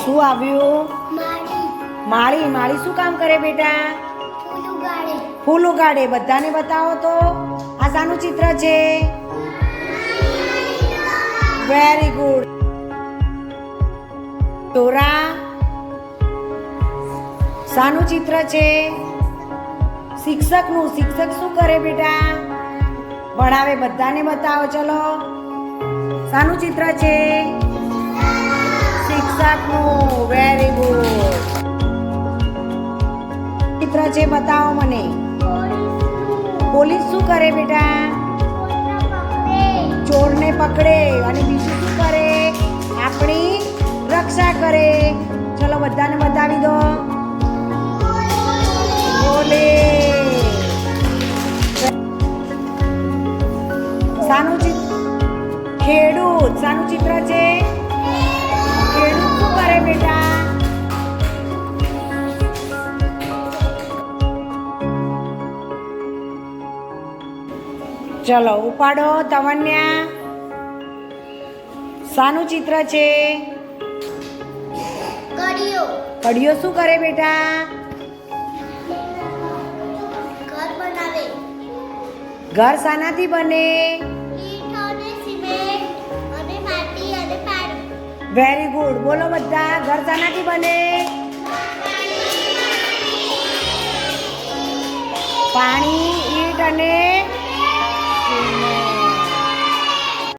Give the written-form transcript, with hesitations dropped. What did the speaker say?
શું આવ્યું? માળી. માળી શું કામ કરે બેટા? ફૂલ ઉગાડે. બધાને બતાવો તો આ શાનું ચિત્ર છે? Very good. તોરા શાનું ચિત્ર છે? શિક્ષકનું. શિક્ષક શું કરે બેટા? ભણાવે. બધાને બતાવો. ચલો, શાનું ચિત્ર છે? શિક્ષકનું. Very good. ચિત્ર છે, બતાવો મને. પોલીસ શું કરે બેટા? ચોરને પકડે. અને બીજું શું કરે? આપણી રક્ષા કરે. ચલો, બધાને બતાવી દો. શાનું ચિત્ર? ખેડૂત. શાનું ચિત્ર છે? ખેડૂત શું કરે બેટા? ચલો, ઉપાડો. તવન્યા શાનું ચિત્ર છે? કડીઓ. કડીઓ શું કરે બેટા? ઘર બનાવે. ઘર શાનાથી બને? ઈંટ અને સિમેન્ટ અને માટી અને પાણી. Very good. બોલો બધા, ઘર શાનાથી બને? પાણી, ઈંટ અને સિમેન્ટ.